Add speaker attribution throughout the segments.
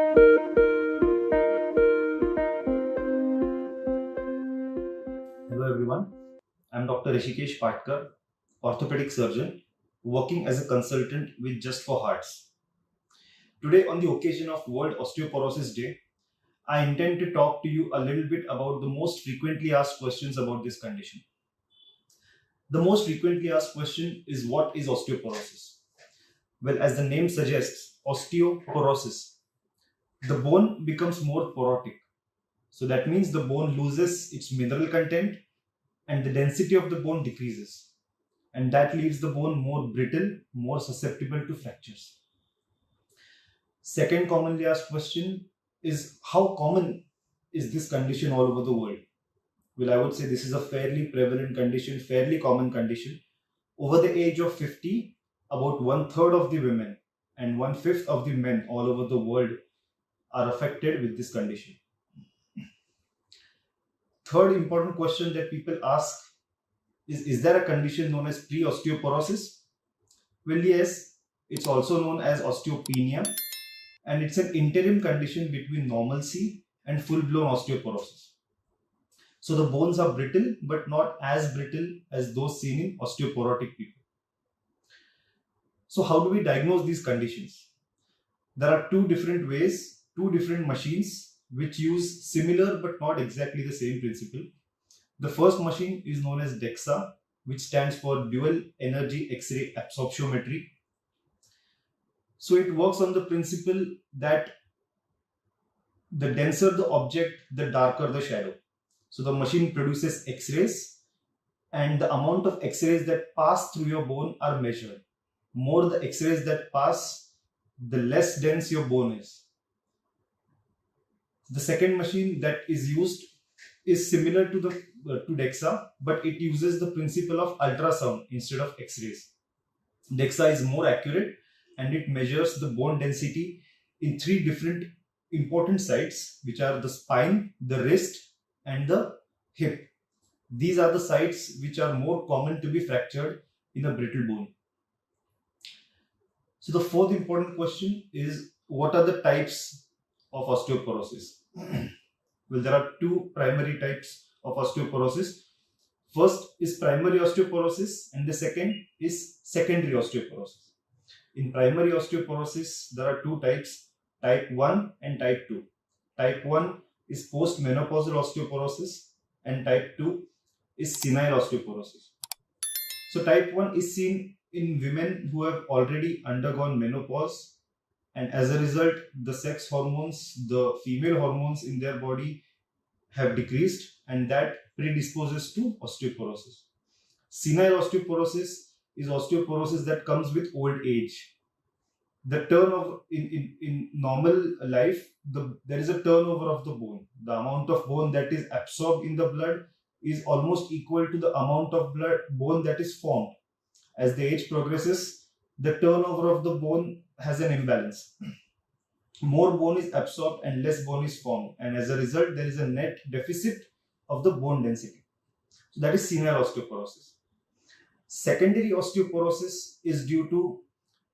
Speaker 1: Hello everyone, I'm Dr Hrishikesh Patkar, orthopedic surgeon, working as a consultant with Just for Hearts. Today, on the occasion of World Osteoporosis Day, I intend to talk to you a little bit about the most frequently asked questions about this condition. The most frequently asked question is, what is osteoporosis? Well, as the name suggests, osteoporosis, the bone becomes more porotic. So that means the bone loses its mineral content and the density of the bone decreases. And that leaves the bone more brittle, more susceptible to fractures. Second commonly asked question is, how common is this condition all over the world? Well, I would say this is a fairly prevalent condition, fairly common condition. Over the age of 50, about 1/3 of the women and 1/5 of the men all over the world are affected with this condition. Third important question that people ask is there a condition known as pre-osteoporosis? Well, yes, it's also known as osteopenia, and it's an interim condition between normalcy and full-blown osteoporosis. So the bones are brittle, but not as brittle as those seen in osteoporotic people. So how do we diagnose these conditions? There are two different ways, two different machines which use similar but not exactly the same principle. The first machine is known as DEXA, which stands for Dual Energy X-ray Absorptiometry. So it works on the principle that the denser the object, the darker the shadow. So the machine produces X-rays, and the amount of X-rays that pass through your bone are measured. More the X-rays that pass, the less dense your bone is. The second machine that is used is similar to DEXA, but it uses the principle of ultrasound instead of X-rays. DEXA is more accurate and it measures the bone density in three different important sites, which are the spine, the wrist, and the hip. These are the sites which are more common to be fractured in a brittle bone. So the fourth important question is, what are the types of osteoporosis? Well, there are two primary types of osteoporosis. First is primary osteoporosis and the second is secondary osteoporosis. In primary osteoporosis, there are two types, type 1 and type 2. Type 1 is postmenopausal osteoporosis and type 2 is senile osteoporosis. So type 1 is seen in women who have already undergone menopause, and as a result, the sex hormones, the female hormones in their body have decreased, and that predisposes to osteoporosis. Senile osteoporosis is osteoporosis that comes with old age. The turnover in normal life, there is a turnover of the bone. The amount of bone that is absorbed in the blood is almost equal to the amount of bone that is formed. As the age progresses, the turnover of the bone has an imbalance. More bone is absorbed and less bone is formed, and as a result, there is a net deficit of the bone density. So that is senile osteoporosis. Secondary osteoporosis is due to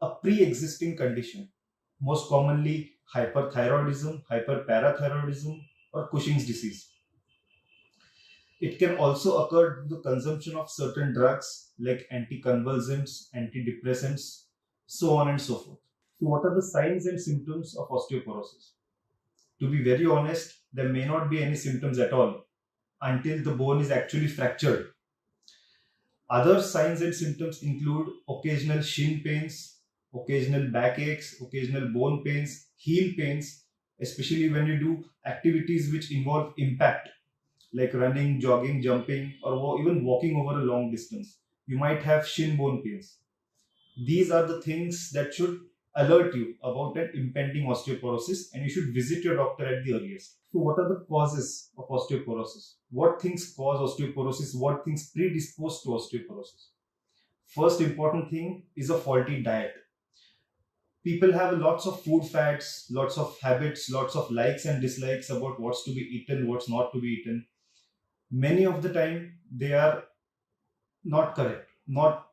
Speaker 1: a pre-existing condition, most commonly hyperthyroidism, hyperparathyroidism, or Cushing's disease. It can also occur due to the consumption of certain drugs like anticonvulsants, antidepressants, so on and so forth. So what are the signs and symptoms of osteoporosis? To be very honest, there may not be any symptoms at all until the bone is actually fractured. Other signs and symptoms include occasional shin pains, occasional backaches, occasional bone pains, heel pains, especially when you do activities which involve impact, like running, jogging, jumping, or even walking over a long distance. You might have shin bone pains. These are the things that should alert you about an impending osteoporosis, and you should visit your doctor at the earliest. So what are the causes of osteoporosis? What things cause osteoporosis? What things predispose to osteoporosis? First important thing is a faulty diet. People have lots of food fads, lots of habits, lots of likes and dislikes about what's to be eaten, what's not to be eaten. Many of the time they are not correct, not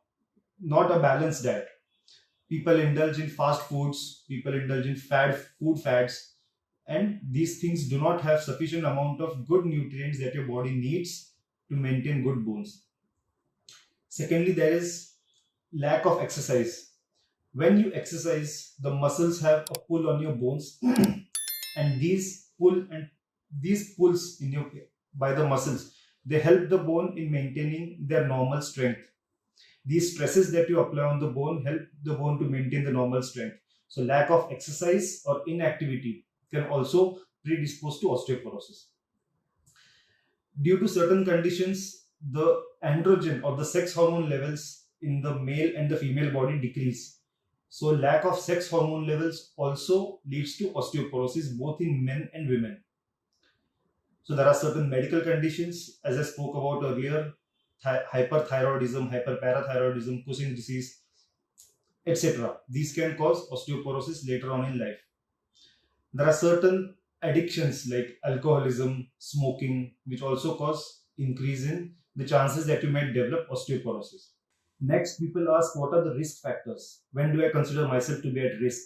Speaker 1: a balanced diet. People indulge in fast foods, people indulge in food fads, and these things do not have sufficient amount of good nutrients that your body needs to maintain good bones. Secondly, there is lack of exercise. When you exercise, the muscles have a pull on your bones and these pulls in your by the muscles, they help the bone in maintaining their normal strength. These stresses that you apply on the bone help the bone to maintain the normal strength. So lack of exercise or inactivity can also predispose to osteoporosis. Due to certain conditions, the androgen or the sex hormone levels in the male and the female body decrease. So lack of sex hormone levels also leads to osteoporosis both in men and women. So there are certain medical conditions, as I spoke about earlier, hyperthyroidism, hyperparathyroidism, Cushing's disease, etc. These can cause osteoporosis later on in life. There are certain addictions like alcoholism, smoking, which also cause increase in the chances that you might develop osteoporosis. Next, people ask, what are the risk factors? When do I consider myself to be at risk?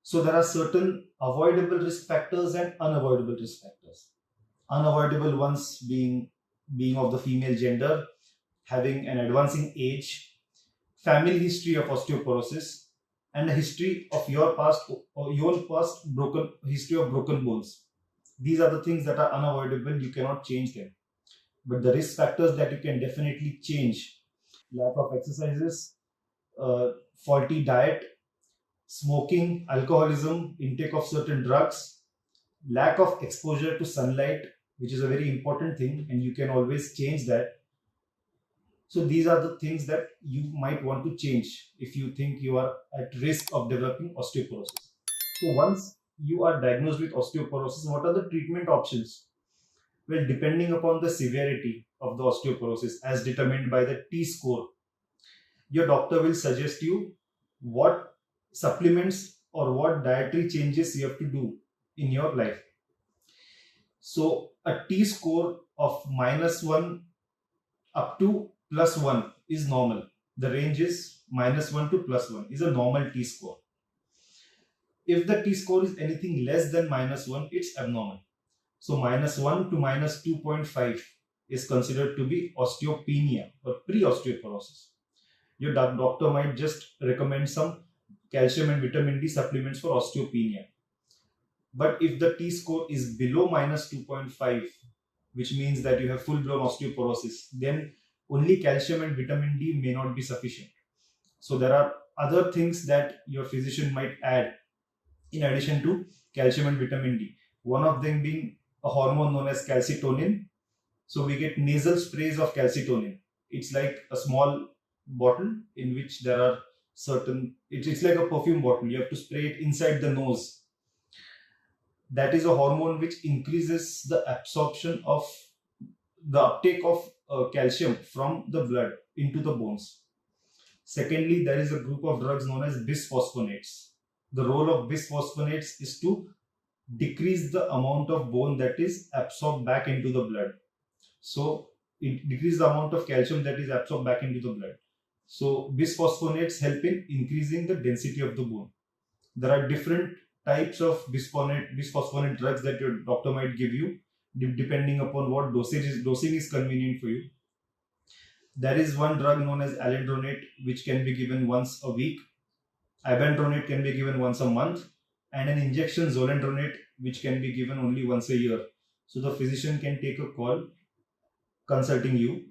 Speaker 1: So there are certain avoidable risk factors and unavoidable risk factors. Unavoidable ones being of the female gender, having an advancing age, family history of osteoporosis, and a history of your past or your past broken history of broken bones. These are the things that are unavoidable. You cannot change them. But the risk factors that you can definitely change: lack of exercises, faulty diet, smoking, alcoholism, intake of certain drugs, lack of exposure to sunlight, which is a very important thing, and you can always change that. So these are the things that you might want to change if you think you are at risk of developing osteoporosis. So once you are diagnosed with osteoporosis, what are the treatment options? Well, depending upon the severity of the osteoporosis as determined by the T-score, your doctor will suggest you what supplements or what dietary changes you have to do in your life. So a T-score of -1 up to +1 is normal. The range is -1 to +1 is a normal T-score. If the T-score is anything less than -1, it's abnormal. So -1 to -2.5 is considered to be osteopenia or pre-osteoporosis. Your doctor might just recommend some calcium and vitamin D supplements for osteopenia. But if the T-score is below -2.5, which means that you have full-blown osteoporosis, then only calcium and vitamin D may not be sufficient. So there are other things that your physician might add in addition to calcium and vitamin D. One of them being a hormone known as calcitonin. So we get nasal sprays of calcitonin. It's like a small bottle in which there are certain, it's like a perfume bottle. You have to spray it inside the nose. That is a hormone which increases the absorption of the uptake of calcium from the blood into the bones. Secondly, there is a group of drugs known as bisphosphonates. The role of bisphosphonates is to decrease the amount of bone that is absorbed back into the blood. So it decreases the amount of calcium that is absorbed back into the blood. So bisphosphonates help in increasing the density of the bone. There are different types of bisphosphonate drugs that your doctor might give you depending upon what dosing is convenient for you. There is one drug known as alendronate, which can be given once a week. Ibandronate can be given once a month, and an injection zolendronate, which can be given only once a year. So the physician can take a call consulting you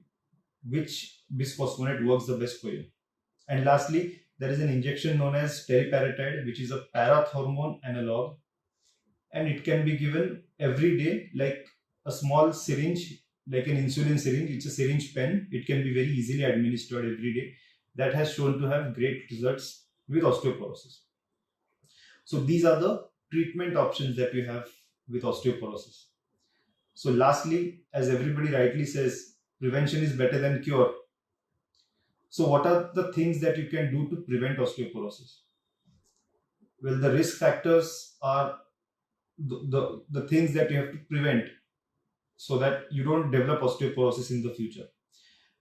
Speaker 1: which bisphosphonate works the best for you. And lastly, there is an injection known as teriparatide, which is a parathormone analog, and it can be given every day, like a small syringe, like an insulin syringe. It's a syringe pen. It can be very easily administered every day. That has shown to have great results with osteoporosis. So these are the treatment options that we have with osteoporosis. So lastly, as everybody rightly says, prevention is better than cure. So what are the things that you can do to prevent osteoporosis? Well, the risk factors are the things that you have to prevent so that you don't develop osteoporosis in the future.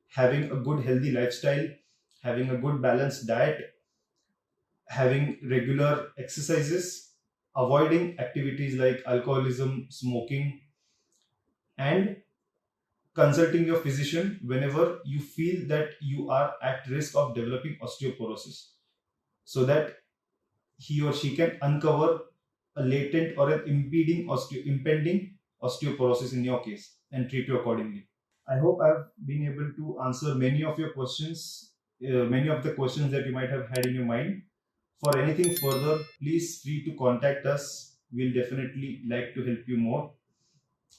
Speaker 1: Having a good healthy lifestyle, having a good balanced diet, having regular exercises, avoiding activities like alcoholism, smoking, and consulting your physician whenever you feel that you are at risk of developing osteoporosis, so that he or she can uncover a latent or an impending osteoporosis in your case and treat you accordingly. I hope I've been able to answer many of your questions, many of the questions that you might have had in your mind. For anything further, please free to contact us. We'll definitely like to help you more.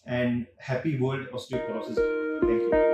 Speaker 1: And happy World Osteoporosis Day. Thank you.